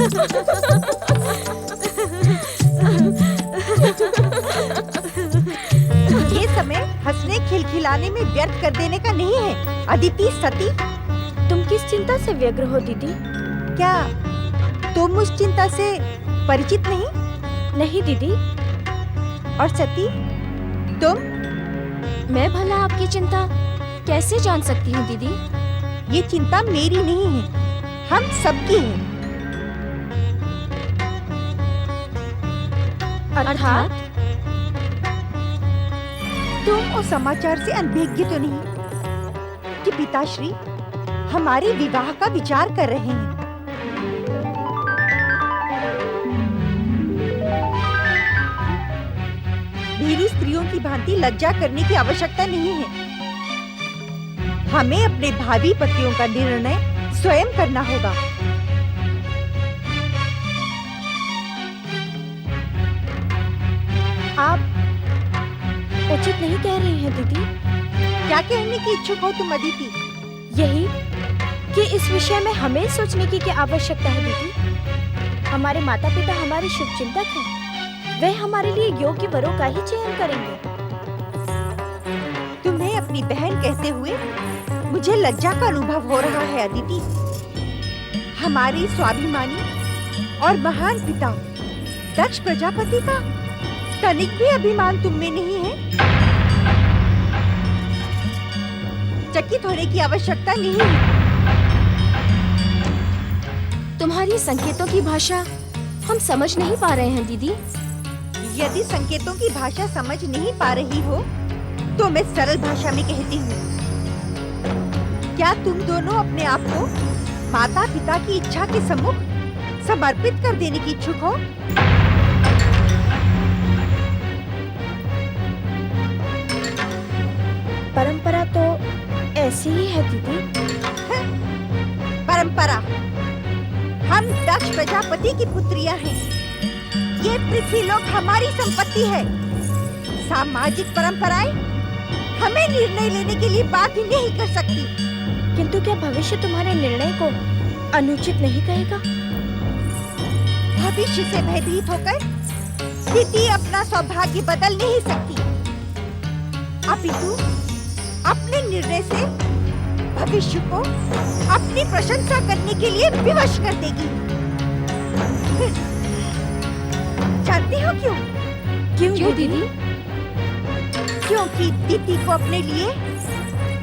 ये समय हंसने खिलखिलाने में व्यर्थ कर देने का नहीं है। अदिति, सती, तुम किस चिंता से व्यग्र हो दीदी? क्या तुम उस चिंता से परिचित नहीं? नहीं दीदी। और सती, तुम? मैं भला आपकी चिंता कैसे जान सकती हूँ दीदी? ये चिंता मेरी नहीं है, हम सबकी है। अर्थात? तुम उस समाचार से अनभिज्ञ तो नहीं कि पिताश्री हमारे विवाह का विचार कर रहे हैं? मेरी स्त्रियों की भांति लज्जा करने की आवश्यकता नहीं है। हमें अपने भावी पतियों का निर्णय स्वयं करना होगा। आप उचित नहीं कह रही हैं दीदी। क्या कहने की इच्छुक हो तुम अदिति? यही कि इस विषय में हमें सोचने की क्या आवश्यकता है दीदी। हमारे माता पिता हमारे शुभचिंतक हैं। वे हमारे लिए योग्य वरों का ही चयन करेंगे। तुम्हें अपनी बहन कहते हुए मुझे लज्जा का अनुभव हो रहा है अदिति। हमारे स्वाभिमानी और महान पिता दक्ष प्रजापति का तनिक भी अभिमान तुम में नहीं है। चकित होने की आवश्यकता नहीं है। तुम्हारी संकेतों की भाषा हम समझ नहीं पा रहे हैं दीदी। यदि संकेतों की भाषा समझ नहीं पा रही हो तो मैं सरल भाषा में कहती हूँ। क्या तुम दोनों अपने आप को माता पिता की इच्छा के सम्मुख समर्पित कर देने की इच्छुक हो? परंपरा तो ऐसी ही है दीदी। परंपरा? हम दक्ष प्रजापति की पुत्रियां हैं। ये पृथ्वीलोक हमारी संपत्ति है। सामाजिक परंपराएं हमें निर्णय लेने के लिए बाध्य नहीं कर सकती। किंतु क्या भविष्य तुम्हारे निर्णय को अनुचित नहीं कहेगा? भविष्य से भयभीत होकर स्थिति अपना सौभाग्य बदल नहीं सकती। अपितु अपने निर्णय से भविष्य को अपनी प्रशंसा करने के लिए विवश कर देगी। जानती हो क्यों? क्यों दीदी? क्योंकि दीदी को अपने लिए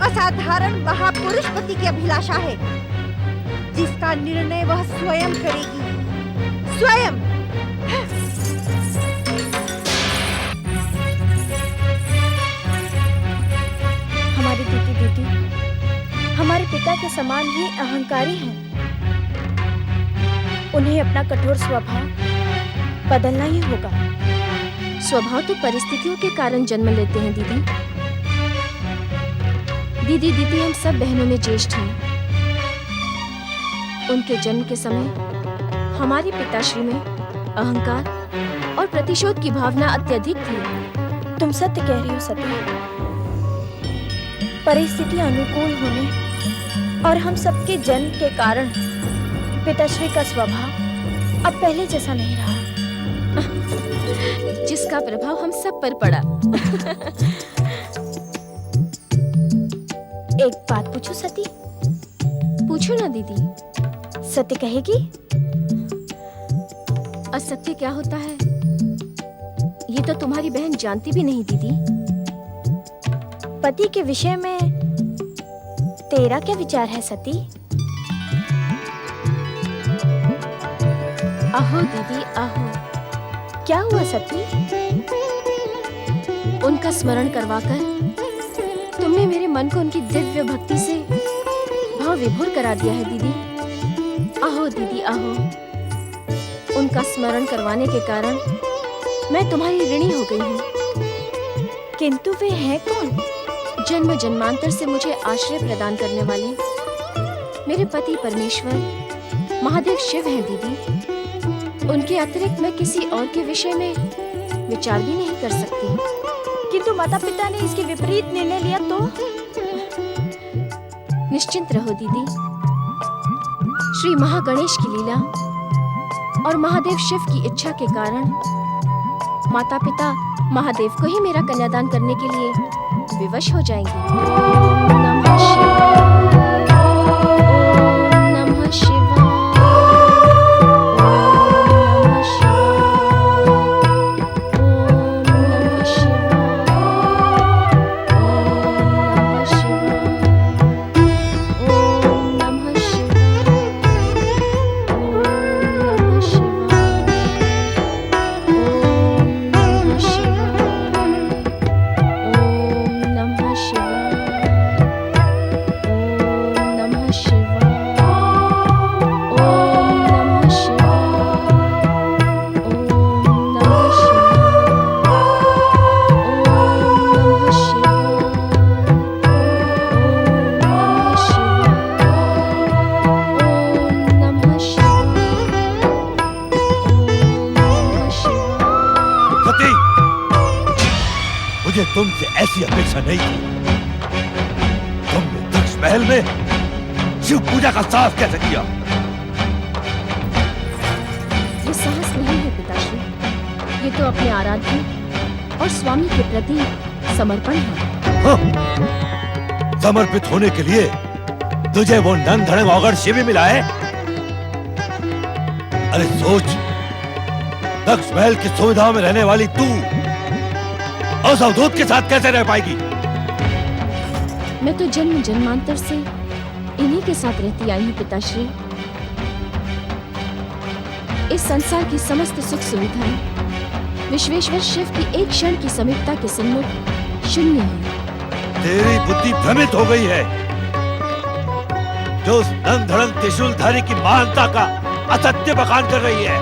असाधारण महापुरुष पति की अभिलाषा है, जिसका निर्णय वह स्वयं करेगी। स्वयं। हमारी दीदी हमारे पिता के समान ही अहंकारी हैं। उन्हें अपना कठोर स्वभाव बदलना ही होगा। स्वभाव तो परिस्थितियों के कारण जन्म लेते हैं दीदी। दीदी हम सब बहनों में ज्येष्ठ हैं। उनके जन्म के समय हमारे पिताश्री में अहंकार और प्रतिशोध की भावना अत्यधिक थी। तुम सत्य कह रही हो सती। परिस्थितियां अनुकूल होने और हम सबके जन्म के कारण पिताश्री का स्वभाव अब पहले जैसा नहीं रहा, जिसका प्रभाव हम सब पर पड़ा। एक बात पूछूं सती? पूछो ना दीदी। सत्य कहेगी? असत्य क्या होता है ये तो तुम्हारी बहन जानती भी नहीं दीदी। पति के विषय में तेरा क्या विचार है सती? आहो दीदी आहो। क्या हुआ सती? उनका स्मरण करवाकर तुमने मेरे मन को उनकी दिव्य भक्ति से भाव विभोर करा दिया है दीदी। आहो दीदी आहो। उनका स्मरण करवाने के कारण मैं तुम्हारी ऋणी हो गई हूँ। किंतु वे हैं कौन? जन्म जन्मांतर से मुझे आश्रय प्रदान करने वाले मेरे पति परमेश्वर महादेव शिव हैं दीदी। उनके अतिरिक्त मैं किसी और के विषय में विचार भी नहीं कर सकती। किंतु माता पिता ने इसके विपरीत निर्णय लिया तो? निश्चिंत रहो दीदी। श्री महागणेश की लीला और महादेव शिव की इच्छा के कारण माता पिता महादेव को ही मेरा कन्यादान करने के लिए विवश हो जाएंगे। ओम नमः शिवाय। ओम नमः शिवाय। मुझे तुमसे ऐसी अपेक्षा नहीं थी। तुमने दक्ष महल में शिव पूजा का साहस कैसे किया? ये साहस नहीं है पिताश्री, ये तो अपने आराध्य और स्वामी के प्रति समर्पण है। हाँ, समर्पित होने के लिए तुझे वो नन धड़ंग औगड़ शिव मिला है? अरे सोच, दक्ष महल की सुविधाओं में रहने वाली तू उस अवधूत के साथ कैसे रह पाएगी? मैं तो जन्म जन्मांतर से इन्हीं के साथ रहती आई हूँ पिताश्री। इस संसार की समस्त सुख सुविधाएं विश्वेश्वर शिव की एक क्षण की समीपता के सम्मुख शून्य है। तेरी बुद्धि भ्रमित हो गई है। जो उस नन धड़ंग त्रिशूलधारी की महानता का असत्य बखान कर रही है।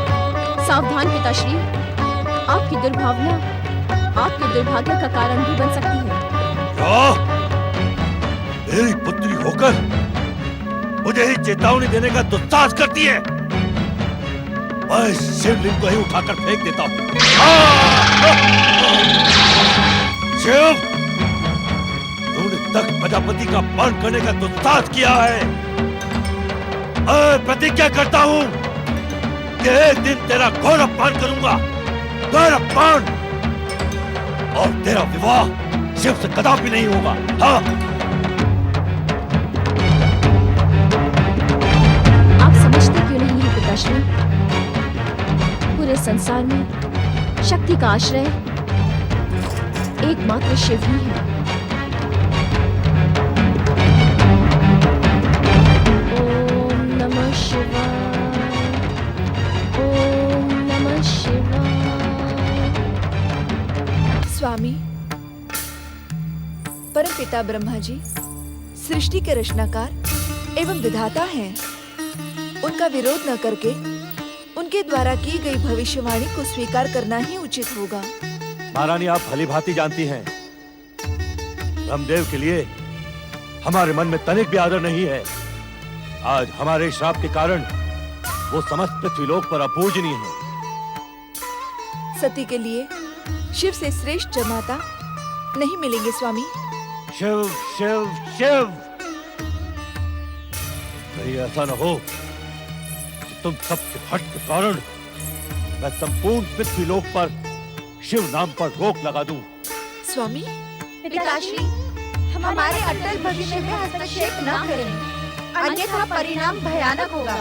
सावधान पिताश्री, आपकी दुर्भावना आपके दुर्भाग्य का कारण भी बन सकती है। क्या? मेरी पुत्री होकर मुझे ही चेतावनी देने का दुस्साहस करती है? मैं शिवलिंग को ही उठाकर फेंक देता हूँ। शिव, तूने दक्ष प्रजापति का अपमान करने का दुस्साहस किया है। मैं प्रतिज्ञा करता हूँ कि एक दिन तेरा घोर अपमान करूंगा, घोर अपमान, और तेरा विवाह शिव से कदापि नहीं होगा। हाँ, आप समझते क्यों नहीं हैं पिताश्री? पूरे संसार में शक्ति का आश्रय एकमात्र शिव ही है। ओम नमः शिवाय। ओम नमः शिवाय। स्वामी, परमपिता ब्रह्मा जी सृष्टि के रचनाकार एवं विधाता हैं। उनका विरोध न करके उनके द्वारा की गई भविष्यवाणी को स्वीकार करना ही उचित होगा। महारानी, आप भली भांति जानती हैं, ब्रह्मदेव के लिए हमारे मन में तनिक भी आदर नहीं है। आज हमारे श्राप के कारण वो समस्त पृथ्वीलोक पर अपूजनीय है। सती के लिए शिव से श्रेष्ठ जमाता नहीं मिलेंगे स्वामी। शिव शिव शिव, कहीं ऐसा न हो कि तुम सबके हट के कारण मैं संपूर्ण पृथ्वीलोक पर शिव नाम पर रोक लगा दूं। स्वामी, पिताश्री, हमारे अटल भविष्य में हस्तक्षेप न करें, अन्यथा परिणाम भयानक होगा।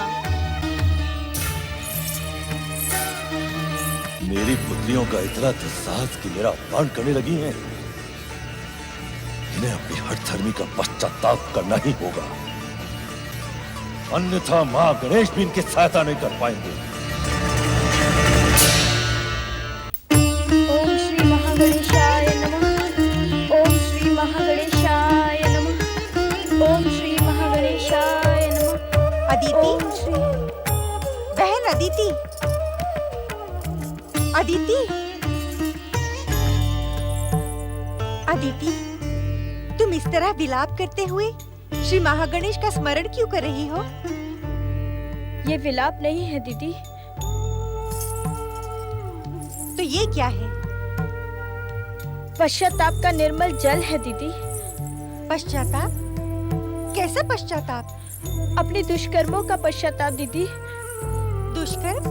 मेरी पुत्रियों का इतना दुस्साहस कि मेरा अपमान करने लगी हैं। इन्हें अपनी हठधर्मी का पश्चाताप करना ही होगा, अन्यथा मां गणेश भी इनकी सहायता नहीं कर पाएंगे। ओम श्री महागणेशाय नमः। ओम श्री महागणेशाय नमः। ओम श्री महागणेशाय नमः। अदिति, ओम श्री बहन अदिति, अदिति, अदिति, तुम इस तरह विलाप करते हुए श्री महागणेश का स्मरण क्यों कर रही हो? ये विलाप नहीं है दीदी, तो ये क्या है? पश्चाताप का निर्मल जल है दीदी। पश्चाताप? कैसा पश्चाताप? अपने दुष्कर्मों का पश्चाताप दीदी। दुष्कर्म?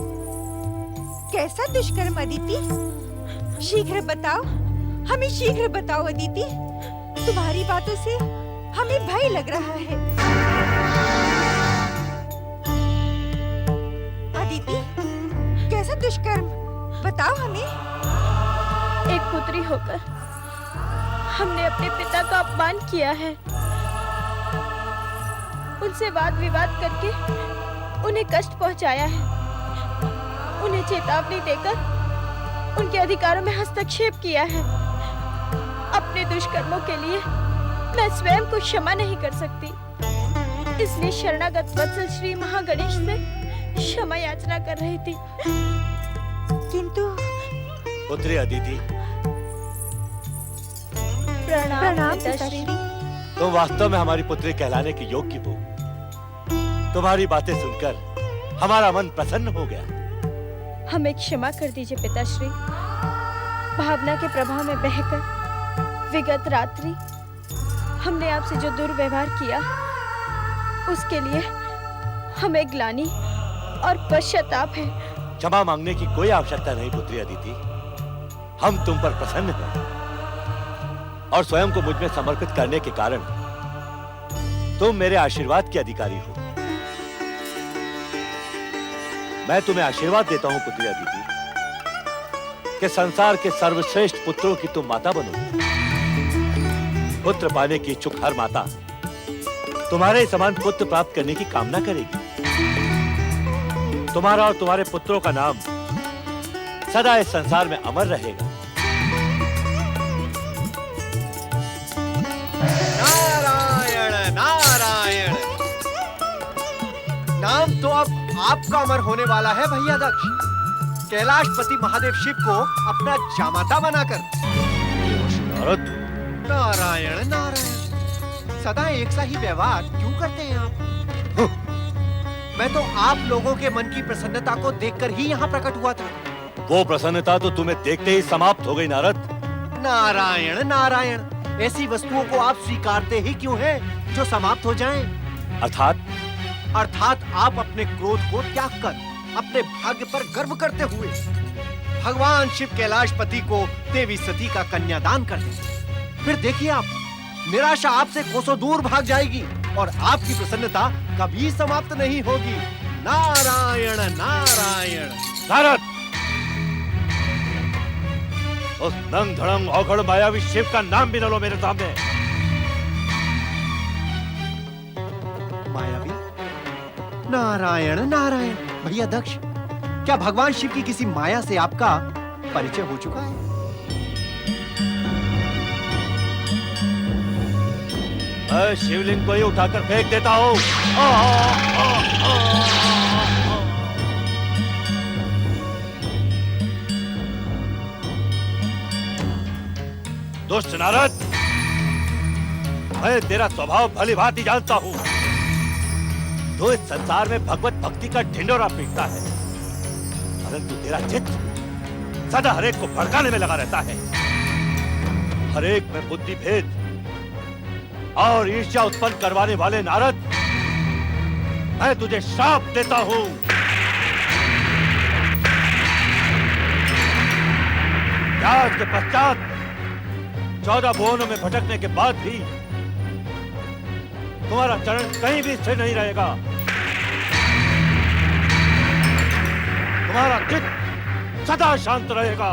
कैसा दुष्कर्म अदिति? शीघ्र बताओ, हमें शीघ्र बताओ अदिति। तुम्हारी बातों से हमें भय लग रहा है। अदिति, कैसा दुष्कर्म? बताओ हमें। एक पुत्री होकर हमने अपने पिता का अपमान किया है। उनसे वाद विवाद करके उन्हें कष्ट पहुंचाया है। उन्हें चेतावनी देकर उनके अधिकारों में हस्तक्षेप किया है। अपने दुष्कर्मों के लिए मैं स्वयं को क्षमा नहीं कर सकती, इसलिए शरणागत वत्सल श्री महागणेश से क्षमा याचना कर रही थी। किंतु पुत्री अदिति, प्रणाम पिताश्री। तुम वास्तव में हमारी पुत्री कहलाने के योग्य हो। तुम्हारी बातें सुनकर हमारा मन प्रसन्न हो गया। हमें क्षमा कर दीजिए पिताश्री। भावना के प्रभाव में बहकर विगत रात्रि हमने आपसे जो दुर्व्यवहार किया, उसके लिए हमें ग्लानि और पश्चाताप है। क्षमा मांगने की कोई आवश्यकता नहीं पुत्री अदिति। हम तुम पर प्रसन्न हैं और स्वयं को मुझ में समर्पित करने के कारण तुम मेरे आशीर्वाद के अधिकारी हो। मैं तुम्हें आशीर्वाद देता हूं पुत्री अदिति कि संसार के सर्वश्रेष्ठ पुत्रों की तुम माता बनोगी। पुत्र पाने की इच्छुक हर माता तुम्हारे समान पुत्र प्राप्त करने की कामना करेगी। तुम्हारा और तुम्हारे पुत्रों का नाम सदा इस संसार में अमर रहेगा। नारायण नारायण। नाम तो अब आपका अमर होने वाला है भैया दक्ष। कैलाशपति महादेव शिव को अपना जामाता बनाकर। नारद, नारायण नारायण। सदा एक सा ही व्यवहार क्यों करते हैं आप? मैं तो आप लोगों के मन की प्रसन्नता को देखकर ही यहाँ प्रकट हुआ था। वो प्रसन्नता तो तुम्हें देखते ही समाप्त हो गई नारद। नारायण नारायण। ऐसी वस्तुओं को आप स्वीकारते ही क्यों हैं जो समाप्त हो जाएं? अर्थात आप अपने क्रोध को त्याग कर अपने भाग्य पर गर्व करते हुए भगवान शिव कैलाशपति को देवी सती का कन्यादान कर दें। फिर देखिए आप, निराशा आपसे कोसों दूर भाग जाएगी और आपकी प्रसन्नता कभी समाप्त नहीं होगी। नारायण नारायण। नारद, उस नंग धड़ंग औघड़ मायावी शिव का नाम भी न लो मेरे सामने। मायावी? नारायण नारायण। भैया दक्ष, क्या भगवान शिव की किसी माया से आपका परिचय हो चुका है? मैं शिवलिंग को ही उठाकर फेंक देता हूँ। दुष्ट नारद, मैं तेरा स्वभाव भली भांति जानता हूँ। तो इस संसार में भगवत भक्ति का ढिंढोरा पीटता है, परंतु तेरा चित्त सदा हरेक को भड़काने में लगा रहता है। हरेक में बुद्धि भेद और ईर्ष्या उत्पन्न करवाने वाले नारद, मैं तुझे श्राप देता हूँ। त्याग के पश्चात 14 भुवनों में भटकने के बाद भी तुम्हारा चरण कहीं भी स्थिर नहीं रहेगा। तुम्हारा चित्त सदा शांत रहेगा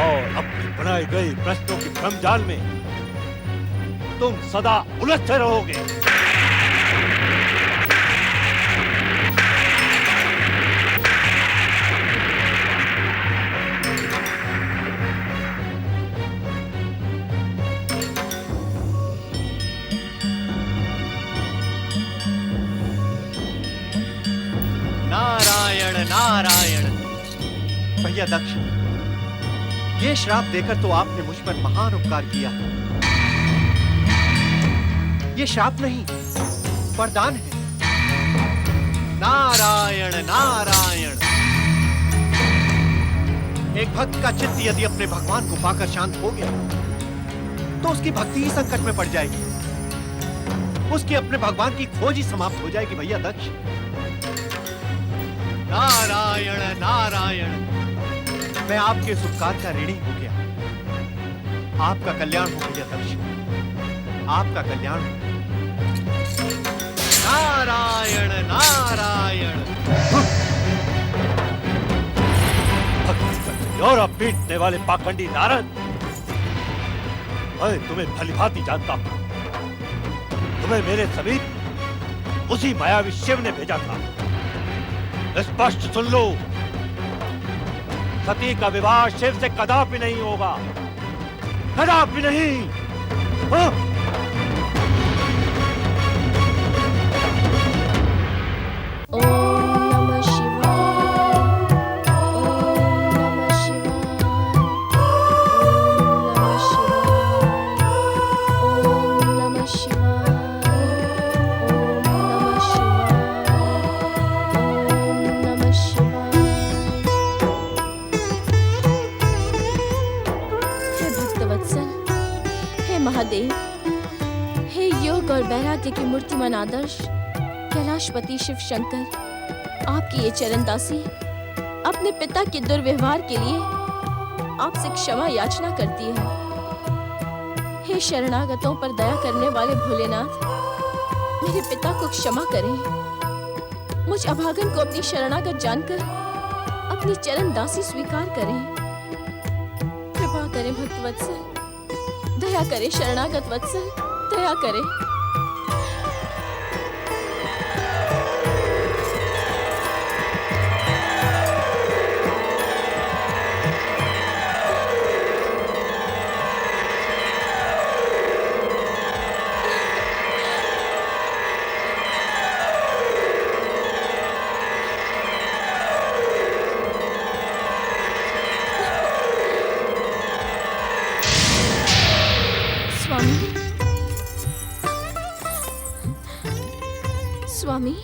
और अपनी बनाई गई प्रश्नों की भ्रमजाल में तुम सदा उलझते रहोगे। नारायण नारायण। भैया दक्ष, ये श्राप देकर तो आपने मुझ पर महान उपकार किया। ये श्राप नहीं, वरदान है। नारायण नारायण। एक भक्त का चित्त यदि अपने भगवान को पाकर शांत हो गया तो उसकी भक्ति ही संकट में पड़ जाएगी, उसकी अपने भगवान की खोज ही समाप्त हो जाएगी। भैया दक्ष, नारायण नारायण। मैं आपके इस उपकार का ऋणी हो गया। आपका कल्याण हो गया दक्ष, आपका कल्याण हो। नारायण नारायण। और अब पीटने वाले पाखंडी नारद, मैं तुम्हें भलीभांति जानता हूं। तुम्हें मेरे समीप उसी मायावी शिव ने भेजा था। स्पष्ट सुन लो, सती का विवाह शिव से कदापि नहीं होगा, कदापि नहीं। हाँ? ओम नमः शिवाय, ओम नमः शिवाय, ओम नमः शिवाय, ओम नमः शिवाय, ओम नमः शिवाय। हे भक्तवत्सल, हे महादेव, हे योग और वैराग्य की मूर्तिमान आदर्श कैलाशपति शिव शंकर, आपकी ये चरणदासी अपने पिता के दुर्व्यवहार के लिए आपसे क्षमा याचना करती है। हे शरणागतों पर दया करने वाले भोलेनाथ, मेरे पिता को क्षमा करें। मुझ अभागन को अपनी शरणागत जानकर अपनी चरणदासी स्वीकार करें। कृपा करें भक्तवत्सल, दया करें शरणागत वत्सल, दया करें। स्वामी,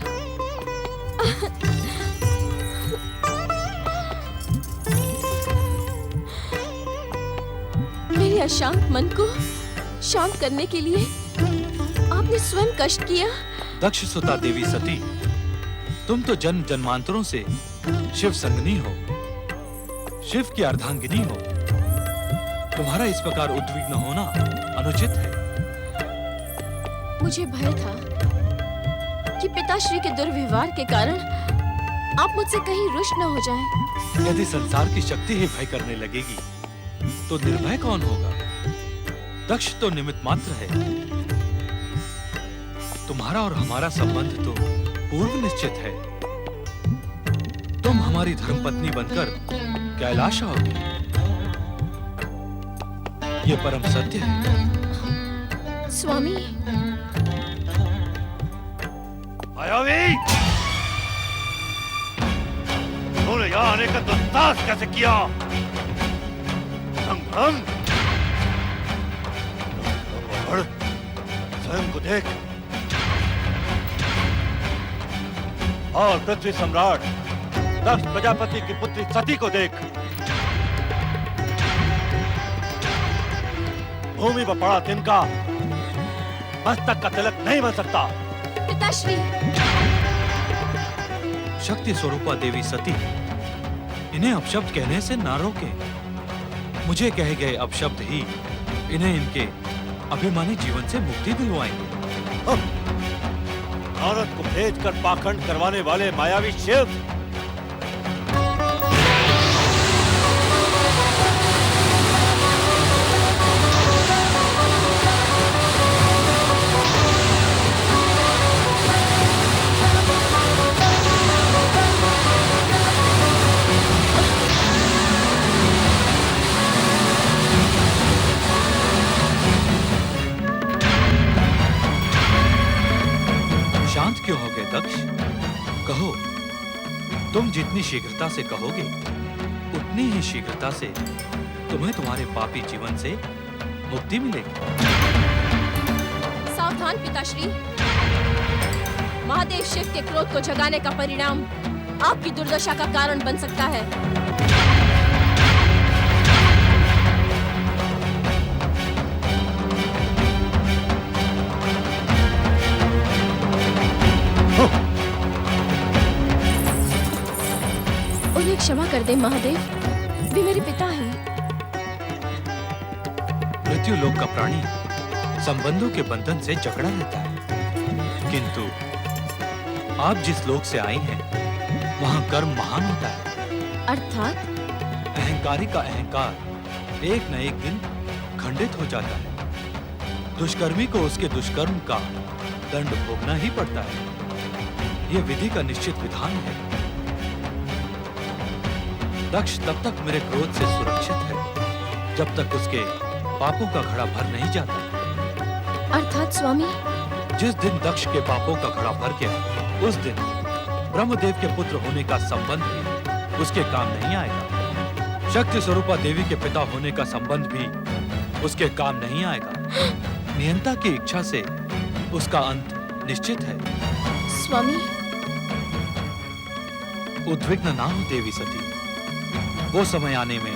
मेरे अशांत मन को शांत करने के लिए आपने स्वयं कष्ट किया। दक्ष सुता देवी सती, तुम तो जन्म जन्मांतरों से शिव संगनी हो, शिव की अर्धांगिनी हो। तुम्हारा इस प्रकार उद्विग्न होना अनुचित है। मुझे भय था कि पिताश्री के दुर्व्यवहार के कारण आप मुझसे कहीं रुष्ट न हो जाएं। यदि संसार की शक्ति ही भय करने लगेगी तो निर्भय कौन होगा? दक्ष तो निमित्त मात्र है। तुम्हारा और हमारा संबंध तो पूर्व निश्चित है। तुम हमारी धर्मपत्नी बनकर कैलाश आओगी, ये परम सत्य है। स्वामी, मायावी, तूने यहाँ आने का दुस्साहस कैसे किया? हम स्वयं को देख, और पृथ्वी सम्राट दक्ष प्रजापति की पुत्री सती को देख। भूमि पर पड़ा तिनका मस्तक का तिलक नहीं बन सकता। पिताश्री, शक्ति स्वरूपा देवी सती, इन्हें अपशब्द कहने से ना रोके। मुझे कहे गए अपशब्द ही इन्हें इनके अभिमानी जीवन से मुक्ति दिलवाएंगे। औरत को भेजकर पाखंड करवाने वाले मायावी शिव, क्यों हो गए दक्ष? कहो, तुम जितनी शीघ्रता से कहोगे उतनी ही शीघ्रता से तुम्हें तुम्हारे पापी जीवन से मुक्ति मिलेगी। सावधान पिताश्री, महादेव शिव के क्रोध को जगाने का परिणाम आपकी दुर्दशा का कारण बन सकता है। क्षमा कर दे महादेव, वे मेरे पिता हैं। मृत्युलोक का प्राणी संबंधों के बंधन से जकड़ा रहता है, किंतु आप जिस लोक से आई हैं, वहां कर्म महान होता है। अर्थात अहंकारी का अहंकार एक न एक दिन खंडित हो जाता है। दुष्कर्मी को उसके दुष्कर्म का दंड भोगना ही पड़ता है। यह विधि का निश्चित विधान है। दक्ष तब तक मेरे क्रोध से सुरक्षित है जब तक उसके पापों का घड़ा भर नहीं जाता। अर्थात स्वामी, जिस दिन दक्ष के पापों का घड़ा भर गया, उस दिन ब्रह्मदेव के पुत्र होने का संबंध भी उसके काम नहीं आएगा। शक्ति स्वरूपा देवी के पिता होने का संबंध भी उसके काम नहीं आएगा। नियंता की इच्छा से उसका अंत निश्चित है। स्वामी, उद्विग्न ना हो देवी सती, वो समय आने में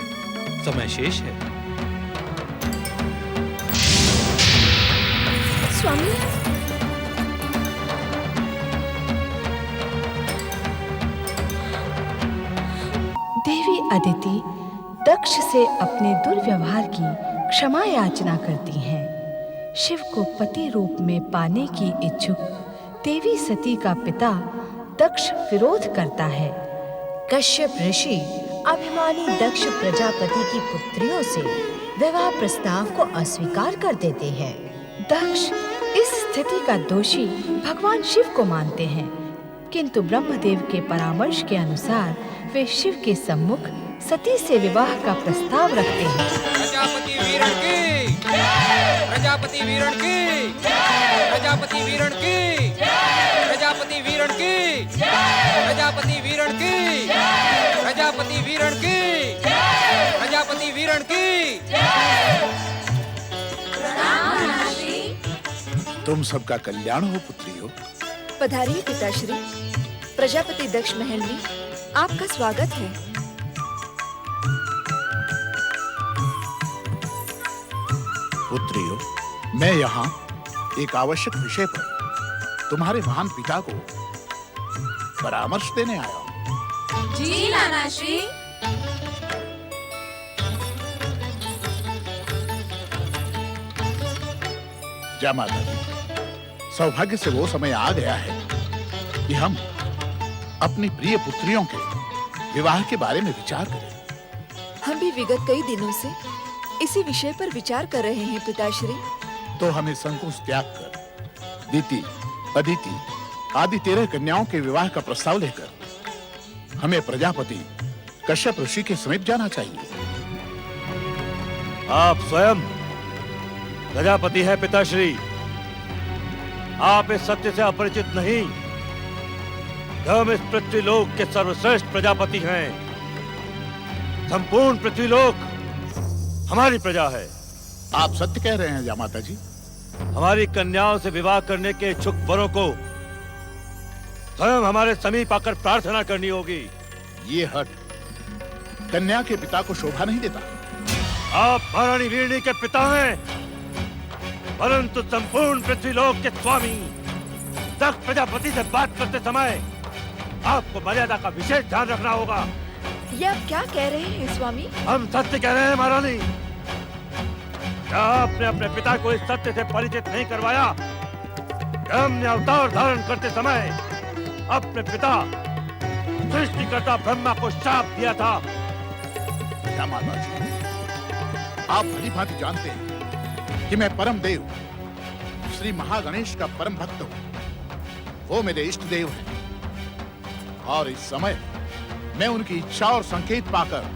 समय शेष है। स्वामी, देवी अदिति दक्ष से अपने दुर्व्यवहार की क्षमा याचना करती हैं। शिव को पति रूप में पाने की इच्छुक देवी सती का पिता दक्ष विरोध करता है। कश्यप ऋषि अभिमानी दक्ष प्रजापति की पुत्रियों से विवाह प्रस्ताव को अस्वीकार कर देते हैं। दक्ष इस स्थिति का दोषी भगवान शिव को मानते हैं, किंतु ब्रह्मदेव के परामर्श के अनुसार वे शिव के सम्मुख सती से विवाह का प्रस्ताव रखते हैं। प्रजापति वीरण की, प्रजापति वीरण की, प्रजापति वीरण की, प्रजापति वीरण की, प्रजापति वीरण की, प्रजापति वीरण की, प्रजापति वीरण की। तुम सबका कल्याण हो पुत्रियों। पधारिए पिताश्री। प्रजापति दक्ष महल में आपका स्वागत है। पुत्रियों, मैं यहाँ एक आवश्यक विषय पर तुम्हारे महान पिता को परामर्श देने आया हूँ। जी नानाश्री। जय माता दी, सौभाग्य से वो समय आ गया है कि हम अपनी प्रिय पुत्रियों के विवाह के बारे में विचार करें। हम भी विगत कई दिनों से इसी विषय पर विचार कर रहे हैं पिताश्री। तो हमें संकोच त्याग कर दीति, अदिति आदि 13 कन्याओं के विवाह का प्रस्ताव लेकर हमें प्रजापति कश्यप ऋषि के समीप जाना चाहिए। आप स्वयं प्रजापति है पिताश्री। आप इस सत्य से अपरिचित नहीं कि हम इस पृथ्वीलोक के सर्वश्रेष्ठ प्रजापति हैं। संपूर्ण पृथ्वीलोक हमारी प्रजा है। आप सत्य कह रहे हैं जामाता जी। हमारी कन्याओं से विवाह करने के इच्छुक वरों को स्वयं हमारे समीप आकर प्रार्थना करनी होगी। ये हट कन्या के पिता को शोभा नहीं देता। आप महारानी वीरणी के पिता हैं, परंतु संपूर्ण पृथ्वीलोक के स्वामी दक्ष प्रजापति से बात करते समय आपको मर्यादा का विशेष ध्यान रखना होगा। ये आप क्या कह रहे हैं स्वामी? हम सत्य कह रहे हैं महारानी। क्या आपने अपने पिता को इस सत्य से परिचित नहीं करवाया कि हमने अवतार धारण करते समय अपने पिता सृष्टिकर्ता ब्रह्मा को शाप दिया था। क्या माता जी, आप भली भांति जानते हैं कि मैं परम देव श्री महागणेश का परम भक्त हूँ। वो मेरे इष्ट देव हैं और इस समय मैं उनकी इच्छा और संकेत पाकर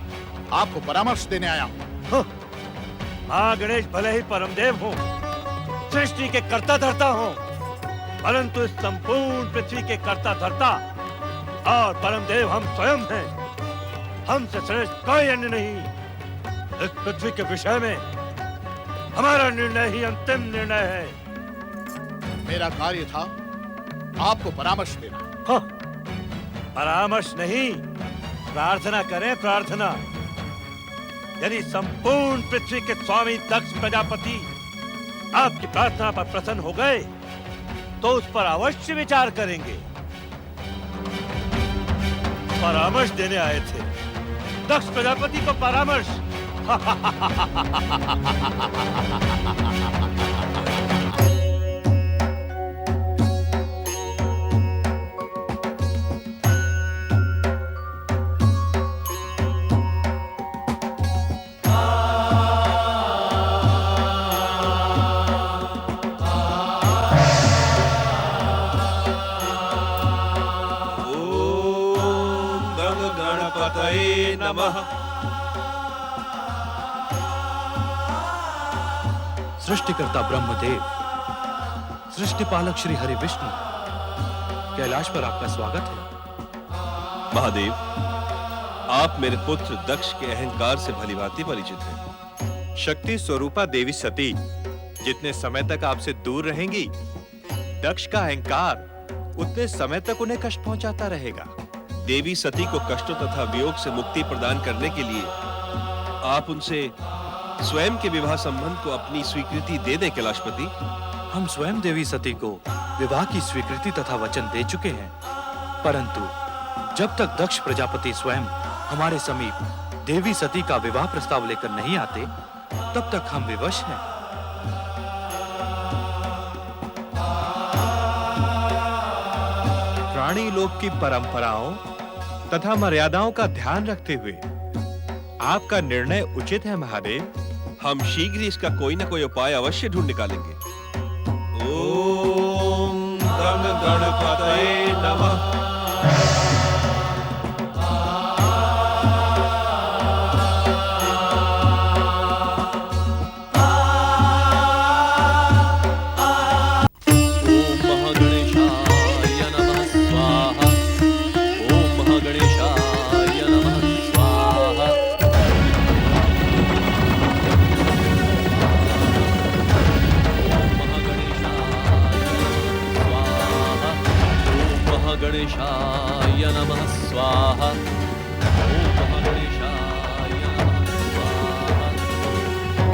आपको परामर्श देने आया हूँ। गणेश भले ही परम देव हो, सृष्टि के कर्ता धर्ता हो, परंतु इस संपूर्ण पृथ्वी के कर्ता धर्ता और परम देव हम स्वयं हैं। हमसे श्रेष्ठ कोई अन्य नहीं। इस पृथ्वी के विषय में हमारा निर्णय ही अंतिम निर्णय है। मेरा कार्य था आपको परामर्श देना। परामर्श नहीं, प्रार्थना करें प्रार्थना। यदि संपूर्ण पृथ्वी के स्वामी दक्ष प्रजापति आपकी प्रार्थना पर प्रसन्न हो गए तो उस पर अवश्य विचार करेंगे। परामर्श देने आए थे। दक्ष प्रजापति को परामर्श। नमः। सृष्टिकर्ता ब्रह्मदेव, सृष्टिपालक श्री हरि विष्णु, कैलाश पर आपका स्वागत है। महादेव, आप मेरे पुत्र दक्ष के अहंकार से भलीभांति परिचित हैं। शक्ति स्वरूपा देवी सती जितने समय तक आपसे दूर रहेंगी, दक्ष का अहंकार उतने समय तक उन्हें कष्ट पहुंचाता रहेगा। देवी सती को कष्टों तथा वियोग से मुक्ति प्रदान करने के लिए आप उनसे स्वयं के विवाह संबंध को अपनी स्वीकृति दे दें कैलाशपति। हम स्वयं देवी सती को विवाह की स्वीकृति तथा वचन दे चुके हैं, परंतु जब तक दक्ष प्रजापति स्वयं हमारे समीप देवी सती का विवाह प्रस्ताव लेकर नहीं आते, तब तक हम विवश हैं। प्राणी लोक की परंपराओं तथा मर्यादाओं का ध्यान रखते हुए आपका निर्णय उचित है महादेव। हम शीघ्र ही इसका कोई न कोई उपाय अवश्य ढूंढ निकालेंगे। ओम गंग गणपतये नमः। गणेशाय नमः स्वाहा। ओम गणेशाय नमः स्वाहा।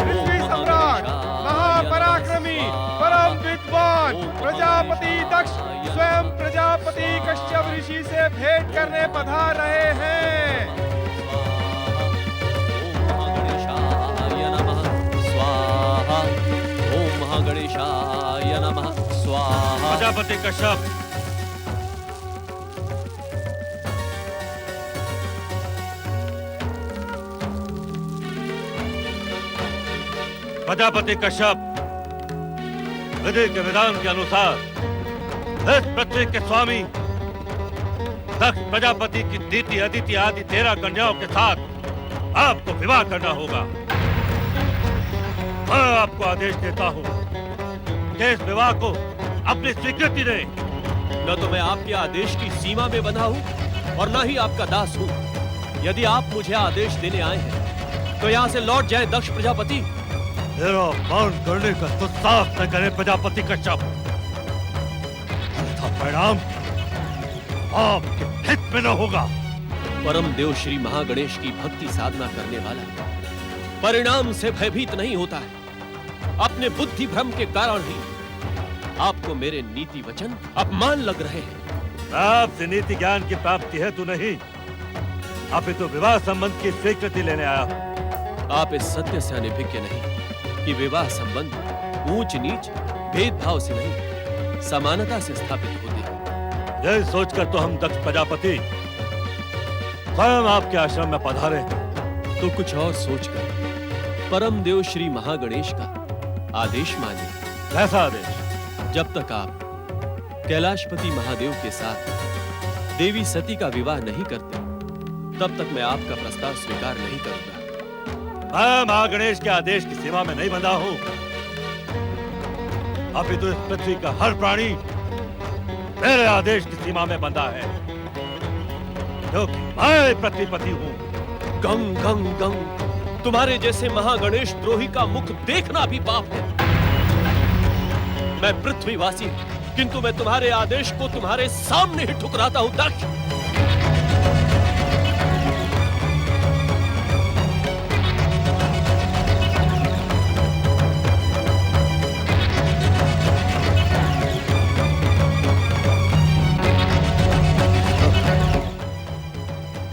पृथ्वी सम्राट, महापराक्रमी, परम विद्वान प्रजापति दक्ष स्वयं प्रजापति कश्यप ऋषि से भेंट करने पधार रहे हैं। ओम गणेशाय नमः स्वाहा। ओम गणेशाय नमः स्वाहा। प्रजापति कश्यप, प्रजापति कश्यप, विधि के विधान के अनुसार इस पृथ्वी के स्वामी दक्ष प्रजापति की दीति, अदिति आदि 13 कन्याओं के साथ आपको विवाह करना होगा। मैं आपको आदेश देता हूँ कि इस विवाह को अपनी स्वीकृति दें। न तो मैं आपके आदेश की सीमा में बंधा हूँ और न ही आपका दास हूँ। यदि आप मुझे आदेश देने आए हैं तो यहाँ से लौट जाए दक्ष प्रजापति। मेरा अपमान करने का दुस्साहस न करे प्रजापति कश्यप, अन्यथा परिणाम आपके हित में न होगा। परम देव श्री महागणेश की भक्ति साधना करने वाला परिणाम से भयभीत नहीं होता है। अपने बुद्धि भ्रम के कारण ही आपको मेरे नीति वचन अपमान लग रहे हैं। आपसे नीति ज्ञान की प्राप्ति है तो नहीं, अपितु विवाह संबंध की स्वीकृति लेने आया। आप इस सत्य से अनभिज्ञ नहीं कि विवाह संबंध ऊंच नीच भेदभाव से नहीं, समानता से स्थापित होते हैं। यही सोचकर तो हम दक्ष प्रजापति स्वयं आपके आश्रम में पधारे हैं। तो कुछ और सोचकर परम देव श्री महागणेश का आदेश मानिए। कैसा आदेश? जब तक आप कैलाशपति महादेव के साथ देवी सती का विवाह नहीं करते, तब तक मैं आपका प्रस्ताव स्वीकार नहीं करूंगा। मैं महागणेश के आदेश की सीमा में नहीं बंधा हूँ। अभी तो इस पृथ्वी का हर प्राणी मेरे आदेश की सीमा में बंधा है, क्योंकि मैं पृथ्वीपति हूँ। गंग गंग गंग, तुम्हारे जैसे महागणेश द्रोही का मुख देखना भी पाप है। मैं पृथ्वीवासी हूँ, किंतु मैं तुम्हारे आदेश को तुम्हारे सामने ही ठुकराता हूँ दक्ष।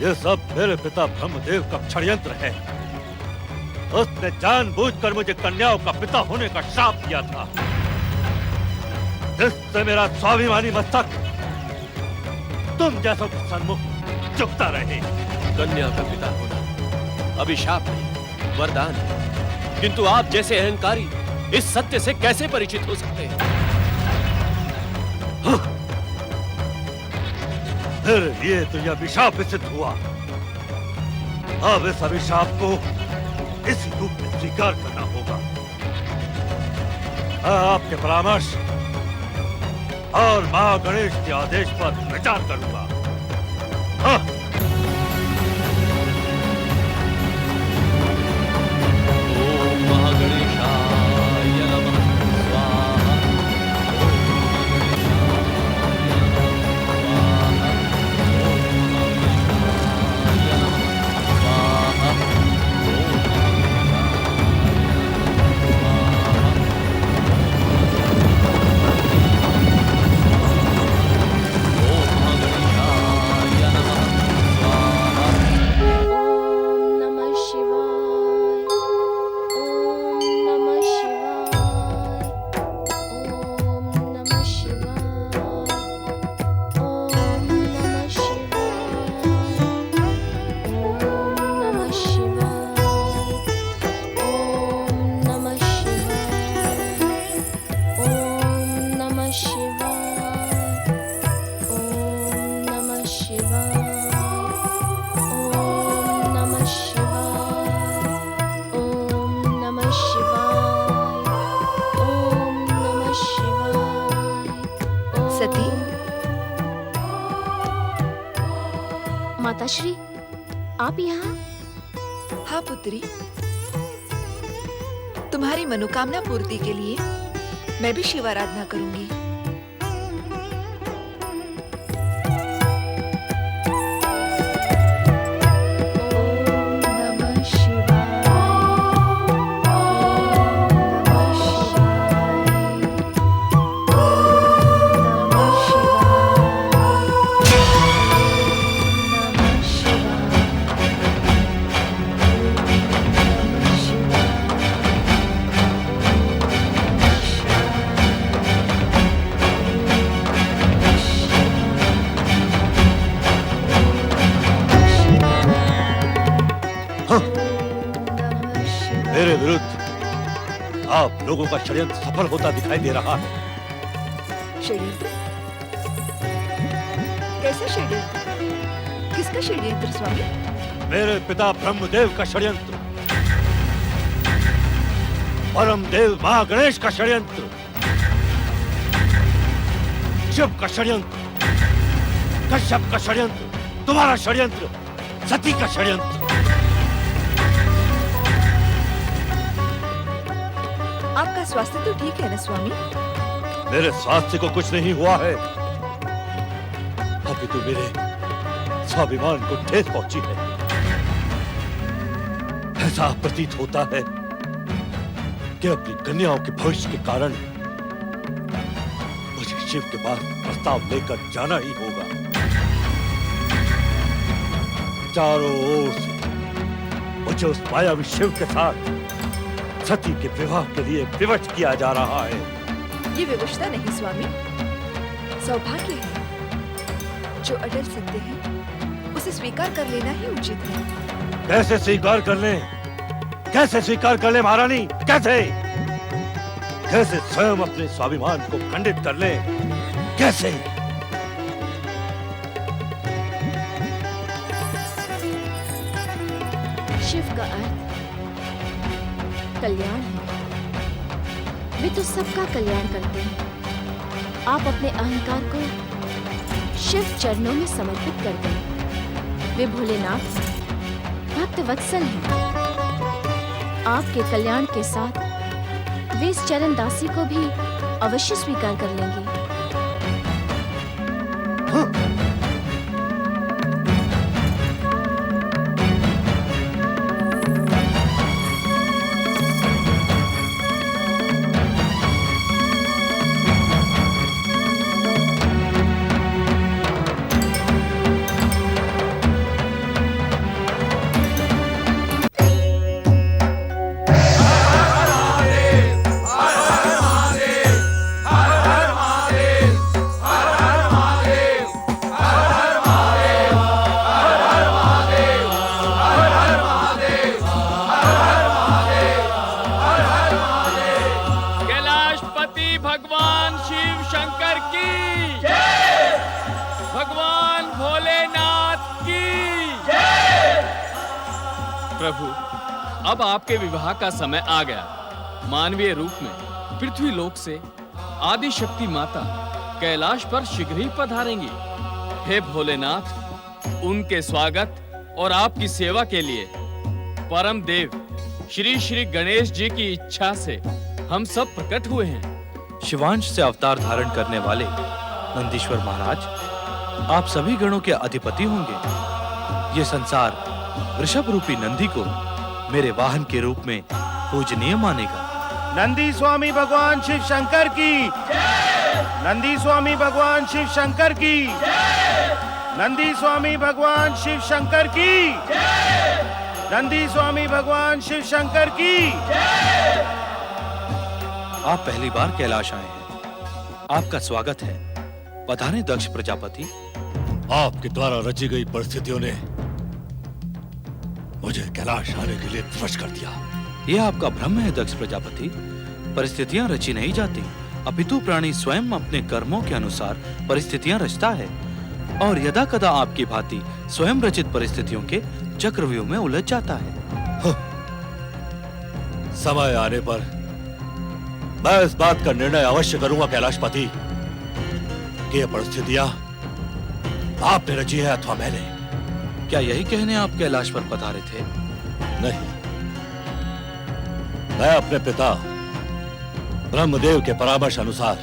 ये सब मेरे पिता ब्रह्मदेव का षड्यंत्र है। उसने जानबूझकर मुझे कन्याओं का पिता होने का श्राप दिया था, जिससे मेरा स्वाभिमानी मस्तक तुम जैसों के सन्मुख झुकता रहे। कन्या का पिता होना अभिशाप नहीं, वरदान है। किंतु आप जैसे अहंकारी इस सत्य से कैसे परिचित हो सकते हैं? मेरे लिए तो यह अभिशाप सिद्ध हुआ। अब इस अभिशाप को इसी रूप में स्वीकार करना होगा। मैं आपके परामर्श और महागणेश के आदेश पर विचार करूंगा। हाँ। ओम महागणेशाय नमः स्वाहा। सती, माताश्री, आप यहाँ? हाँ पुत्री, तुम्हारी मनोकामना पूर्ति के लिए मैं भी शिवाराधना करूंगी। मेरे विरुद्ध आप लोगों का षड्यंत्र सफल होता दिखाई दे रहा है। षड्यंत्र? कैसा षड्यंत्र? किसका षड्यंत्र स्वामी? मेरे पिता ब्रह्मदेव का षड्यंत्र, परमदेव महागणेश का षड्यंत्र, शिव का षड्यंत्र, कश्यप का षड्यंत्र, तुम्हारा षड्यंत्र, सती का षड्यंत्र। आपका स्वास्थ्य तो ठीक है ना स्वामी? मेरे स्वास्थ्य को कुछ नहीं हुआ है, अभी तो मेरे स्वाभिमान को ठेस पहुंची है। ऐसा प्रतीत होता है कि अपनी कन्याओं के भविष्य के कारण मुझे शिव के पास प्रस्ताव लेकर जाना ही होगा। चारों ओर से मुझे उस मायावी शिव के साथ सती के विवाह के लिए विवश किया जा रहा है। ये विवशता नहीं स्वामी, सौभाग्य है। जो अटल सत्य है उसे स्वीकार कर लेना ही उचित है। कैसे स्वीकार कर ले? कैसे स्वीकार कर ले महारानी? कैसे? कैसे स्वयं अपने स्वाभिमान को खंडित कर ले? कैसे? शिव का अर्थ कल्याण है। वे तो सबका कल्याण करते हैं। आप अपने अहंकार को शिव चरणों में समर्पित कर दें। वे भोलेनाथ भक्त वत्सल हैं। आपके कल्याण के साथ वे इस चरण दासी को भी अवश्य स्वीकार कर लेंगे। प्रभु, अब आपके विवाह का समय आ गया। मानवीय रूप में पृथ्वी लोक से आदि शक्ति माता कैलाश पर शीघ्र ही पधारेंगी। हे भोलेनाथ, उनके स्वागत और आपकी सेवा के लिए परम देव श्री श्री गणेश जी की इच्छा से हम सब प्रकट हुए हैं। शिवांश से अवतार धारण करने वाले नंदीश्वर महाराज, आप सभी गणों के अधिपति होंगे। ये संसार वृषभ रूपी नंदी को मेरे वाहन के रूप में पूजनीय मानेगा। नंदी स्वामी भगवान शिव शंकर की, नंदी स्वामी भगवान शिव शंकर की, नंदी स्वामी भगवान शिव शंकर की, नंदी स्वामी भगवान शिव शंकर की। आप पहली बार कैलाश आए हैं, आपका स्वागत है। पधारें दक्ष प्रजापति। आपके द्वारा रची गई परिस्थितियों ने मुझे कैलाश आने के लिए विवश कर दिया। यह आपका भ्रम है दक्ष प्रजापति। परिस्थितियां रची नहीं जाती, अपितु प्राणी स्वयं अपने कर्मों के अनुसार परिस्थितियां रचता है और यदा कदा आपकी भांति स्वयं रचित परिस्थितियों के चक्रव्यूह में उलझ जाता है। समय आने पर मैं इस बात का निर्णय अवश्य करूंगा कैलाशपति कि ये परिस्थितियां आपने रची है अथवा मैंने। क्या यही कहने आप कैलाश पर पधारे थे? नहीं, मैं अपने पिता ब्रह्मदेव के परामर्श अनुसार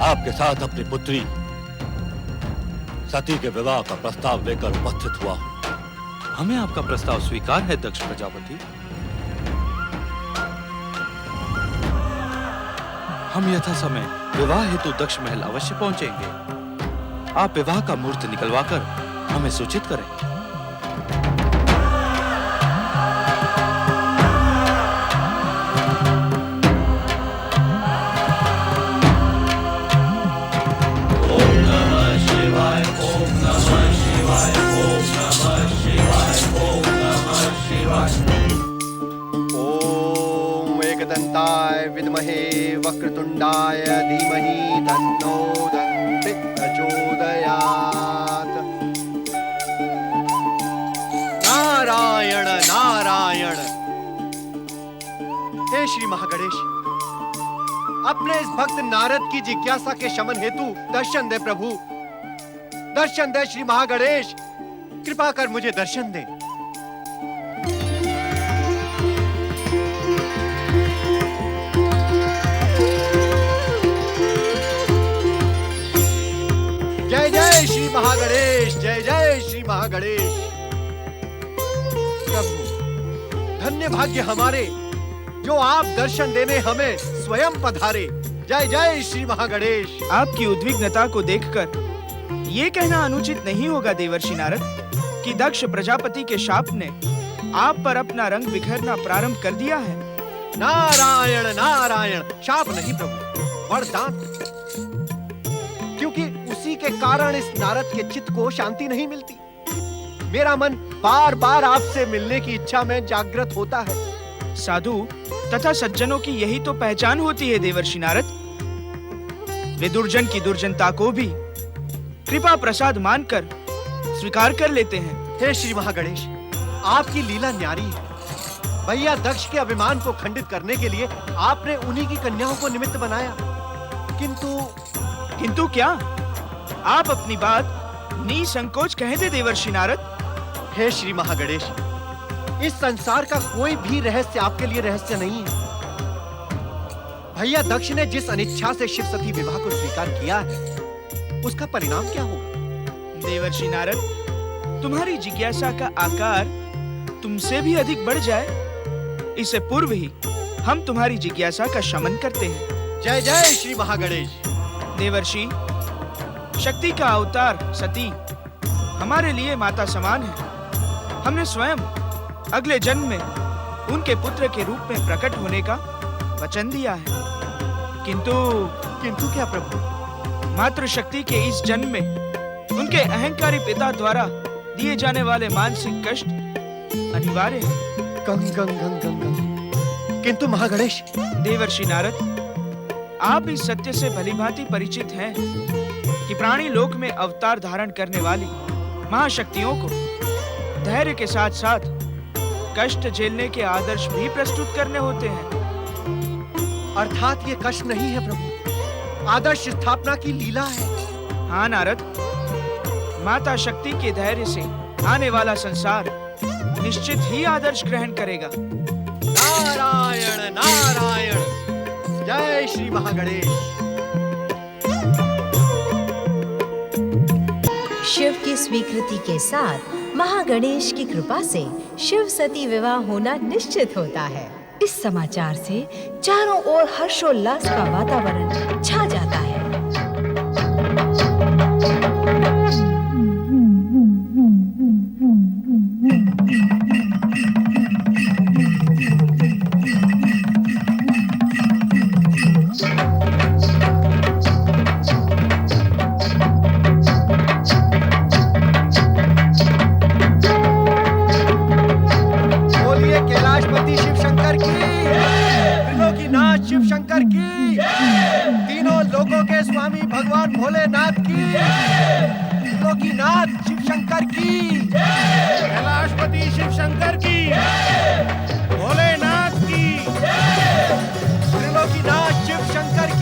आपके साथ अपनी पुत्री सती के विवाह का प्रस्ताव लेकर उपस्थित हुआ। हमें आपका प्रस्ताव स्वीकार है दक्ष प्रजापति। हम यथा समय विवाह हेतु दक्ष महल अवश्य पहुंचेंगे। आप विवाह का मुहूर्त निकलवाकर हमें सूचित करें। ओम नमः शिवाय, ओम नमः शिवाय, ओम नमः शिवाय, ओम नमः शिवाय। ओम एकदंताय विद्महे वक्रतुंडाय धीमहि तन्नो दन्ति प्रचोदयात्। नारायण नारायण। हे श्री महागणेश, अपने इस भक्त नारद की जिज्ञासा के शमन हेतु दर्शन दे प्रभु, दर्शन दे श्री महागणेश, कृपा कर मुझे दर्शन दे। जय जय श्री महागणेश, जय जय श्री महागणेश। प्रभु, धन्य भाग्य हमारे जो आप दर्शन देने हमें स्वयं पधारे। जय जय श्री महागणेश। आपकी उद्विग्नता को देखकर ये कहना अनुचित नहीं होगा देवर्षि नारद कि दक्ष प्रजापति के शाप ने आप पर अपना रंग बिखरना प्रारंभ कर दिया है। नारायण नारायण। शाप नहीं प्रभु, वरदान। क्योंकि उसी के कारण इस नारद के चित्त को शांति नहीं मिलती। मेरा मन बार बार आपसे मिलने की इच्छा में जागृत होता है। साधु तथा सज्जनों की यही तो पहचान होती है देवर्षि नारद। वे दुर्जन की दुर्जनता को भी कृपा प्रसाद मानकर स्वीकार कर लेते हैं। हे श्री महागणेश, आपकी लीला न्यारी है। भैया दक्ष के अभिमान को खंडित करने के लिए आपने उन्हीं की कन्याओं को निमित्त बनाया। किंतु क्या? आप अपनी बात निसंकोच कह दे देवर्षि नारद। हे श्री महागणेश, इस संसार का कोई भी रहस्य आपके लिए रहस्य नहीं है। भैया दक्ष ने जिस अनिच्छा से शिव सती विवाह को स्वीकार किया है, उसका परिणाम क्या होगा? देवर्षि नारद, तुम्हारी जिज्ञासा का आकार तुमसे भी अधिक बढ़ जाए, इससे पूर्व ही हम तुम्हारी जिज्ञासा का शमन करते हैं। जय जय श्री महागणेश। देवर्षि, शक्ति का अवतार सती हमारे लिए माता समान है। हमने स्वयं अगले जन्म में उनके पुत्र के रूप में प्रकट होने का वचन दिया है। किंतु क्या प्रभु? मातृशक्ति के इस जन्म में उनके अहंकारी पिता द्वारा दिए जाने वाले मानसिक कष्ट अनिवार्य है। गंग गंग गंग गंग। किंतु महागणेश। देवर्षि नारद, आप इस सत्य से भलीभांति परिचित हैं कि प्राणी लोक में अवतार धारण करने वाली महाशक्तियों को धैर्य के साथ साथ कष्ट झेलने के आदर्श भी प्रस्तुत करने होते हैं। अर्थात ये कष्ट नहीं है प्रभु, आदर्श स्थापना की लीला है। हाँ नारद, माता शक्ति के धैर्य से आने वाला संसार निश्चित ही आदर्श ग्रहण करेगा। नारायण नारायण, जय श्री महागणेश। शिव की स्वीकृति के साथ महागणेश की कृपा से शिव सती विवाह होना निश्चित होता है। इस समाचार से चारों ओर हर्षोल्लास का वातावरण छा जाता है। शिव शंकर की, तीनों लोगों के स्वामी भगवान भोलेनाथ की, त्रिलोकीनाथ शिव शंकर की, कैलाशपति शिव शंकर की, भोलेनाथ की, त्रिलोकीनाथ शिव शंकर की।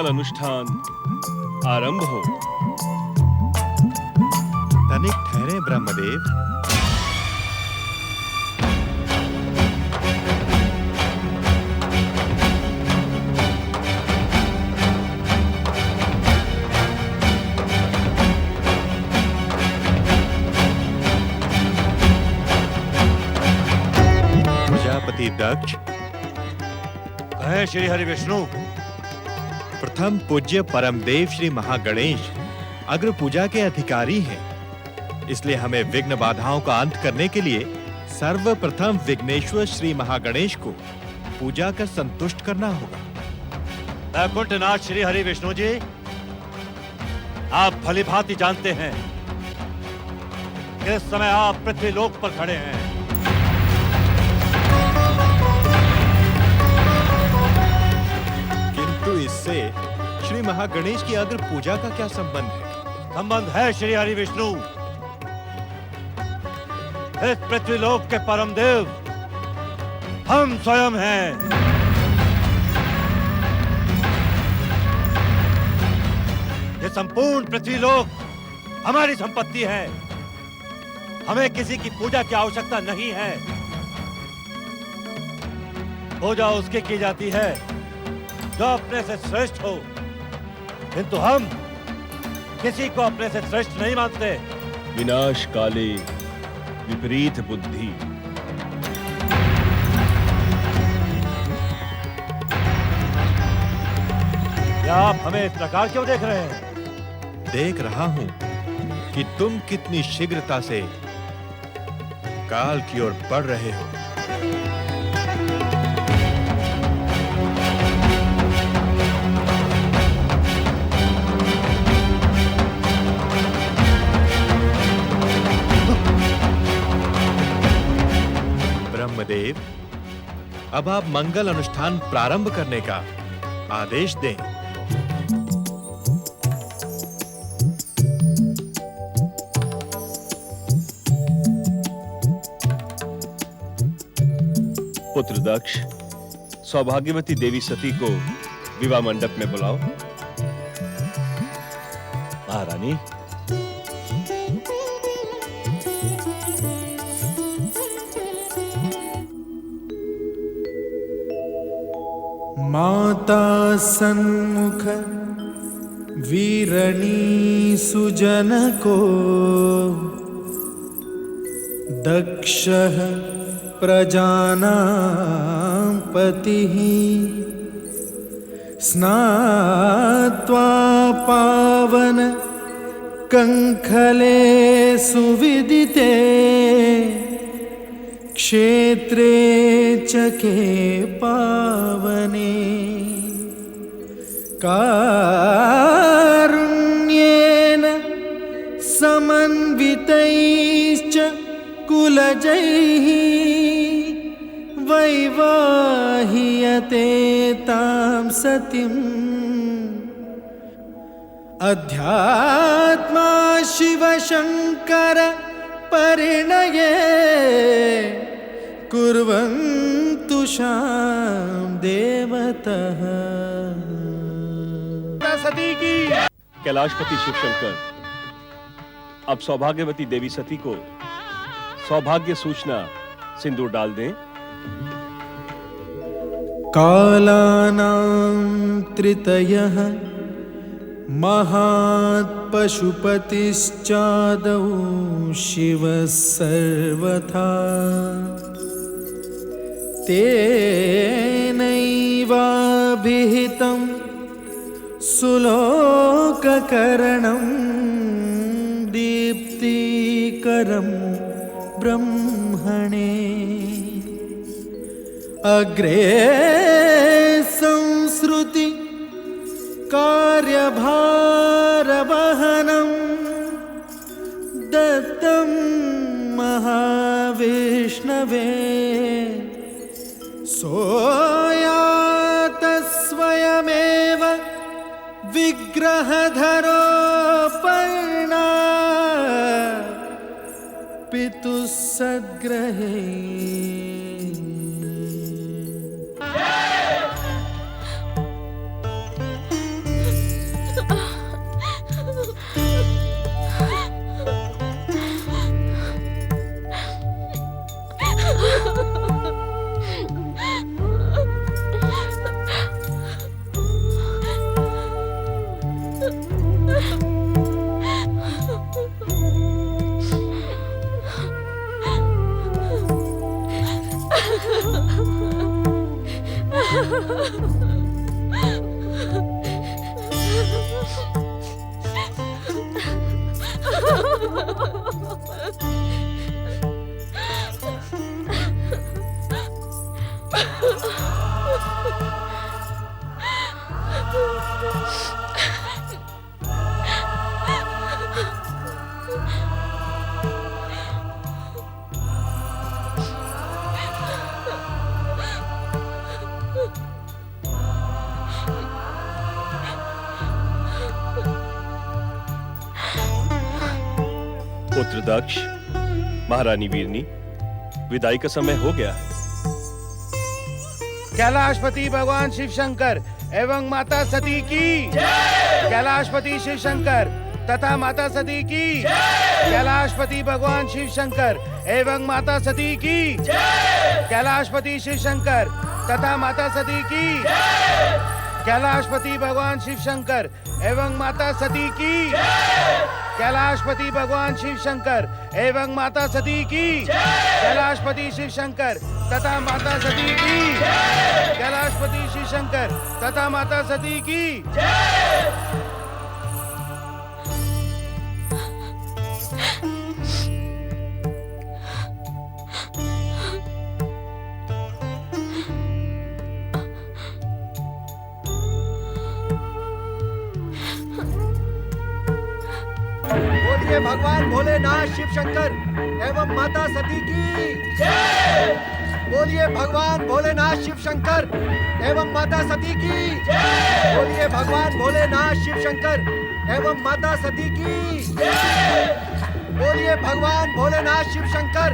अनुष्ठान आरंभ हो। तनिक ठहरे ब्रह्मदेव। प्रजापति दक्ष, कहे श्री हरि विष्णु। प्रथम पूज्य परमदेव श्री महागणेश अग्र पूजा के अधिकारी हैं, इसलिए हमें विघ्न बाधाओं का अंत करने के लिए सर्वप्रथम विघ्नेश्वर श्री महागणेश को पूजा कर संतुष्ट करना होगा। वैकुंठनाथ श्री हरि विष्णु जी, आप भली भांति जानते हैं कि इस समय आप पृथ्वी लोक पर खड़े हैं। इससे श्री महागणेश की अग्र पूजा का क्या संबंध है? संबंध है श्री हरि विष्णु। इस पृथ्वीलोक के परम देव हम स्वयं हैं। ये संपूर्ण पृथ्वीलोक हमारी संपत्ति है। हमें किसी की पूजा की आवश्यकता नहीं है। पूजा उसकी की जाती है जो अपने से श्रेष्ठ हो, किंतु हम किसी को अपने से श्रेष्ठ नहीं मानते। विनाश काले विपरीत बुद्धि। क्या आप हमें इस प्रकार क्यों देख रहे हैं? देख रहा हूं कि तुम कितनी शीघ्रता से काल की ओर बढ़ रहे हो। ब्रह्मदेव, अब आप मंगल अनुष्ठान प्रारंभ करने का आदेश दें। पुत्र दक्ष, सौभाग्यवती देवी सती को विवाह मंडप में बुलाओ। महारानी, माता सन्मुख वीरणी सुजन को दक्षः प्रजानां पतिः स्नात्वा पावन कंखले सुविदिते क्षेत्रे चके पावने कारुण्येन समन्वितैश्च कुलजैः वैवाह्यते तां सतीम् अध्यात्मा शिवशंकर परिणये कुर्वन्तु शां देवतः। सती की कैलाशपति शिव शंकर अब सौभाग्यवती देवी सती को सौभाग्य सूचना सिंदूर डाल दें। कालानां त्रितयः महात् पशुपतिश्चादौ शिवः सर्वथा तेनैवाभिहितं सुलोककरणं दीप्तिकरं ब्रह्मणे अग्रे संसृति कार्यभारवहनं दत्तं महाविष्णवे सोयात स्वयमेव विग्रहधरोपर्णा पितुः सद्ग्रहे पुत्र दक्ष, महारानी वीरनी, विदाई का समय हो गया है। कैलाशपति भगवान शिव शंकर एवं माता सती की कैलाशपति शिव शंकर तथा माता सती की कैलाशपति भगवान शिव शंकर एवं माता सती की कैलाशपति शिव शंकर तथा माता सती की कैलाशपति भगवान शिव शंकर एवं माता सती की कैलाशपति भगवान शिव शंकर एवं माता सती की कैलाशपति शिव शंकर तथा माता सती की कैलाशपति शिव शंकर तथा माता सती की बोलिए भगवान भोलेनाथ शिव शंकर एवं माता सती की बोलिए भगवान भोलेनाथ शिव शंकर एवं माता सती की बोलिए भगवान भोलेनाथ शिव शंकर एवं माता सती की बोलिए भगवान भोलेनाथ शिव शंकर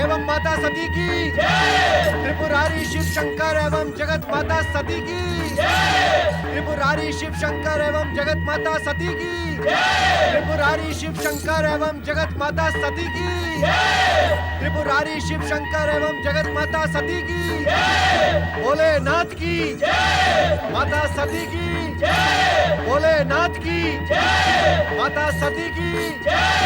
एवं माता सती की त्रिपुरारी शिव शंकर एवं जगत माता सती की त्रिपुरारी शिव शंकर एवं जगत माता सती की त्रिपुरारी शिव शंकर एवं जगत जगत माता सती की, त्रिपुरारी शिव शंकर एवं जगत माता सती की, भोलेनाथ की, माता सती की, भोलेनाथ की, माता सती की।